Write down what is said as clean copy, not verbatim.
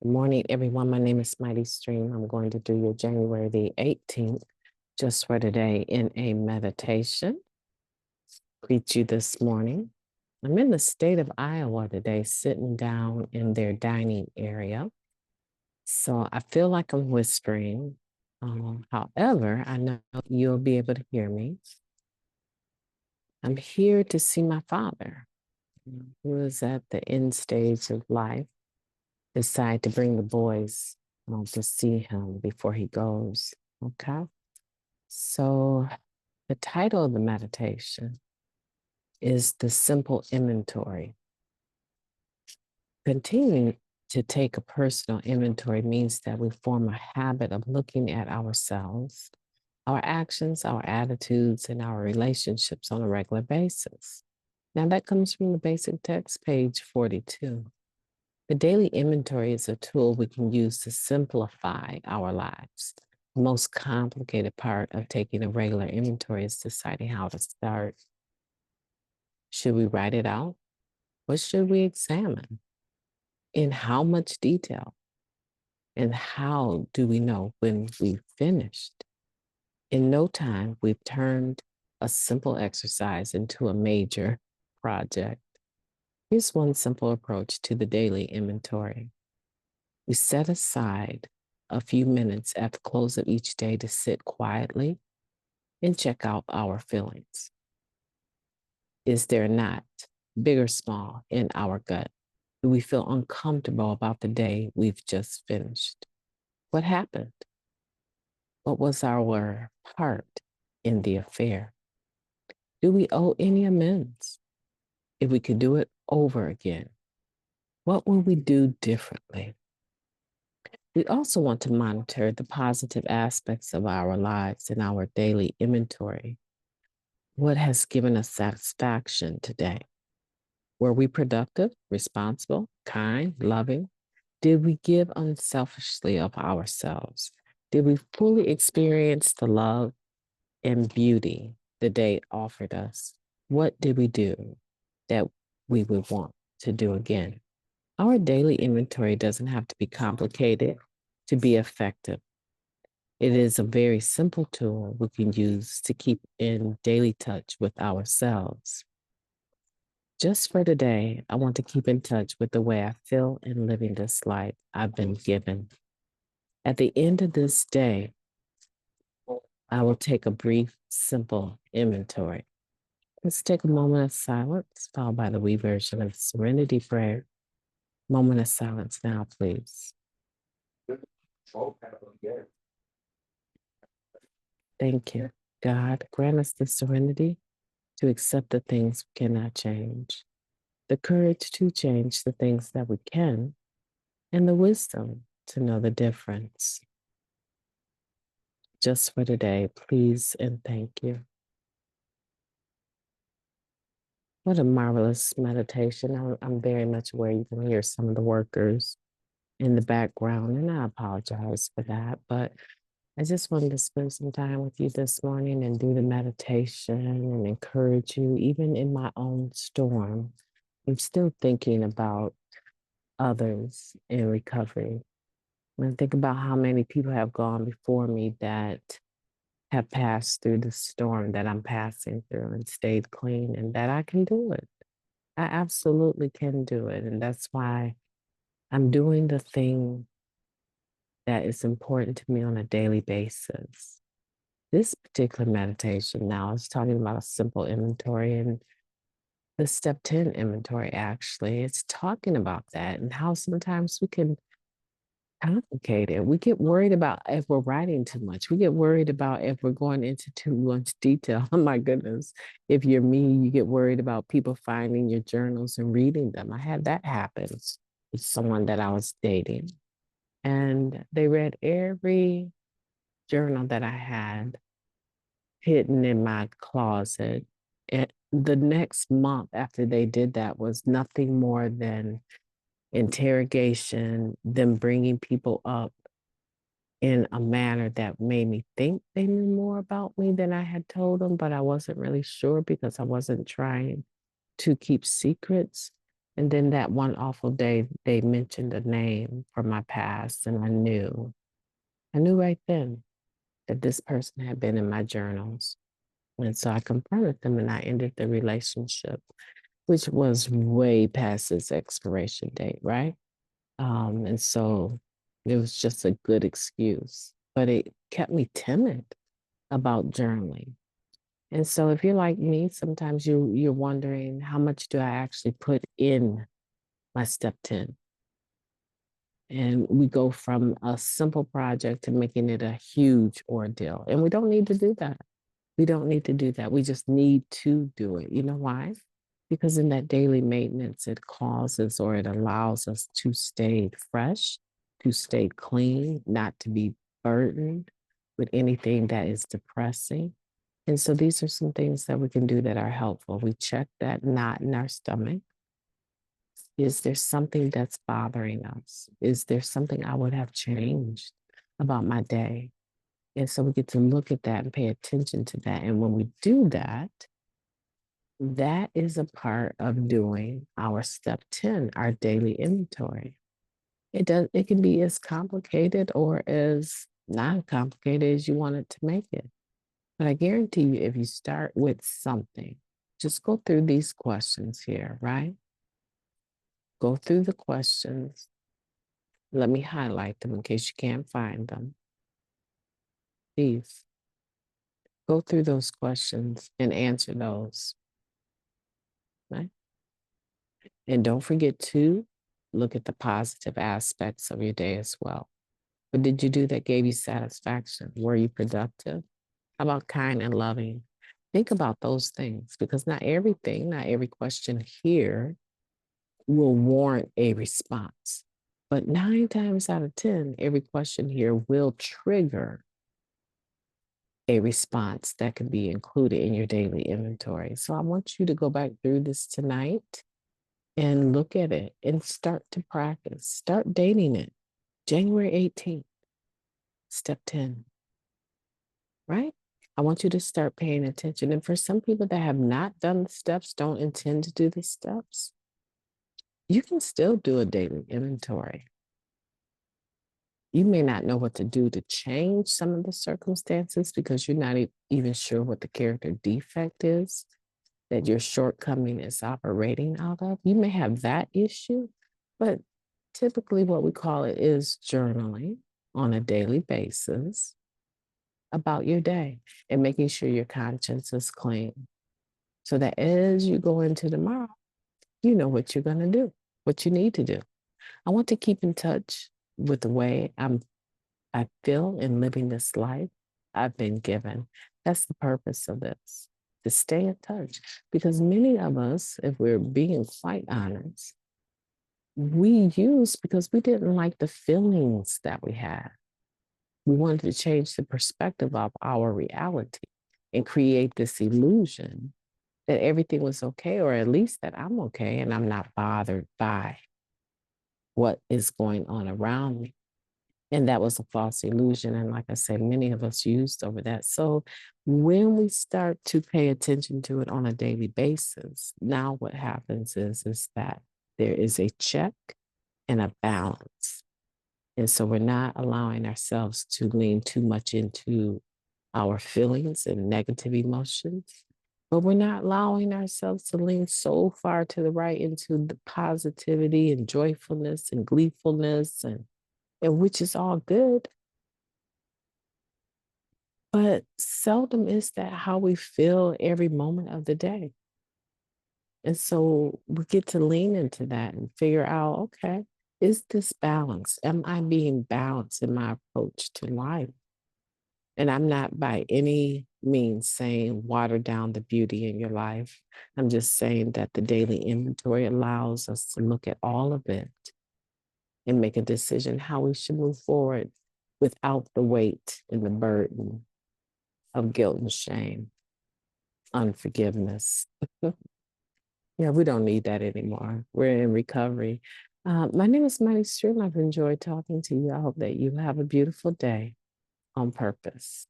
Good morning, everyone. My name is Mighty Stream. I'm going to do your January the 18th, just for today, in a meditation. Greet you this morning. I'm in the state of Iowa today, sitting down in their dining area. So I feel like I'm whispering. However, I know you'll be able to hear me. I'm here to see my father, who is at the end stage of life. Decide to bring the boys to see him before he goes. Okay. So the title of the meditation is The Simple Inventory. Continuing to take a personal inventory means that we form a habit of looking at ourselves, our actions, our attitudes, and our relationships on a regular basis. Now that comes from the basic text, page 42. The daily inventory is a tool we can use to simplify our lives. The most complicated part of taking a regular inventory is deciding how to start. Should we write it out? What should we examine? In how much detail? And how do we know when we've finished? In no time, we've turned a simple exercise into a major project. Here's one simple approach to the daily inventory. We set aside a few minutes at the close of each day to sit quietly and check out our feelings. Is there a knot, big or small, in our gut? Do we feel uncomfortable about the day we've just finished? What happened? What was our part in the affair? Do we owe any amends? If we could do it over again, what would we do differently? We also want to monitor the positive aspects of our lives in our daily inventory. What has given us satisfaction today? Were we productive, responsible, kind, loving? Did we give unselfishly of ourselves? Did we fully experience the love and beauty the day offered us? What did we do that we would want to do again? Our daily inventory doesn't have to be complicated to be effective. It is a very simple tool we can use to keep in daily touch with ourselves. Just for today, I want to keep in touch with the way I feel in living this life I've been given. At the end of this day, I will take a brief, simple inventory. Let's take a moment of silence, followed by the wee version of Serenity Prayer. Moment of silence now, please. Thank you. God, grant us the serenity to accept the things we cannot change, the courage to change the things that we can, and the wisdom to know the difference. Just for today, please and thank you. What a marvelous meditation. I'm very much aware you can hear some of the workers in the background, and I apologize for that. But I just wanted to spend some time with you this morning and do the meditation and encourage you, even in my own storm. I'm still thinking about others in recovery. When I think about how many people have gone before me that have passed through the storm that I'm passing through and stayed clean, and that I can do it. I absolutely can do it. And that's why I'm doing the thing that is important to me on a daily basis. This particular meditation now is talking about a simple inventory, and the step 10 inventory actually, it's talking about that and how sometimes we can complicate it. We get worried about if we're writing too much. We get worried about if we're going into too much detail. Oh my goodness. If you're me, you get worried about people finding your journals and reading them. I had that happen with someone that I was dating, and they read every journal that I had hidden in my closet. And the next month after they did that was nothing more than interrogation, them bringing people up in a manner that made me think they knew more about me than I had told them, but I wasn't really sure because I wasn't trying to keep secrets. And then that one awful day, they mentioned a name from my past, and I knew right then that this person had been in my journals. And so I confronted them and I ended the relationship, which was way past its expiration date, right? And so it was just a good excuse, but it kept me timid about journaling. And so if you're like me, sometimes you're wondering how much do I actually put in my step 10? And we go from a simple project to making it a huge ordeal. And we don't need to do that. We don't need to do that. We just need to do it. You know why? Because in that daily maintenance, it causes or it allows us to stay fresh, to stay clean, not to be burdened with anything that is depressing. And so these are some things that we can do that are helpful. We check that knot in our stomach. Is there something that's bothering us? Is there something I would have changed about my day? And so we get to look at that and pay attention to that. And when we do that, that is a part of doing our step 10, our daily inventory. It can be as complicated or as non complicated as you want it to make it. But I guarantee you, if you start with something, just go through these questions here, right? Go through the questions. Let me highlight them in case you can't find them. Please go through those questions and answer those, right? And don't forget to look at the positive aspects of your day as well. What did you do that gave you satisfaction? Were you productive? How about kind and loving? Think about those things because not everything, not every question here will warrant a response. But 9 times out of 10, every question here will trigger a response that can be included in your daily inventory. So I want you to go back through this tonight and look at it and start to practice. Start dating it. January 18th, step 10, right? I want you to start paying attention. And for some people that have not done the steps, don't intend to do the steps, you can still do a daily inventory. You may not know what to do to change some of the circumstances because you're not even sure what the character defect is that your shortcoming is operating out of. You may have that issue, but typically what we call it is journaling on a daily basis about your day and making sure your conscience is clean so that as you go into tomorrow, you know what you're going to do, what you need to do. I want to keep in touch with the way I feel in living this life I've been given. That's the purpose of this, to stay in touch. Because many of us, if we're being quite honest, we use because we didn't like the feelings that we had. We wanted to change the perspective of our reality and create this illusion that everything was okay, or at least that I'm okay and I'm not bothered by what is going on around me. And that was a false illusion. And like I said, many of us used over that. So when we start to pay attention to it on a daily basis, now what happens is that there is a check and a balance. And so we're not allowing ourselves to lean too much into our feelings and negative emotions, but we're not allowing ourselves to lean so far to the right into the positivity and joyfulness and gleefulness and which is all good. But seldom is that how we feel every moment of the day. And so we get to lean into that and figure out, okay, is this balance? Am I being balanced in my approach to life? And I'm not by any means saying water down the beauty in your life. I'm just saying that the daily inventory allows us to look at all of it and make a decision how we should move forward without the weight and the burden of guilt and shame, unforgiveness. Yeah, we don't need that anymore. We're in recovery. My name is MightyStream. I've enjoyed talking to you. I hope that you have a beautiful day on purpose.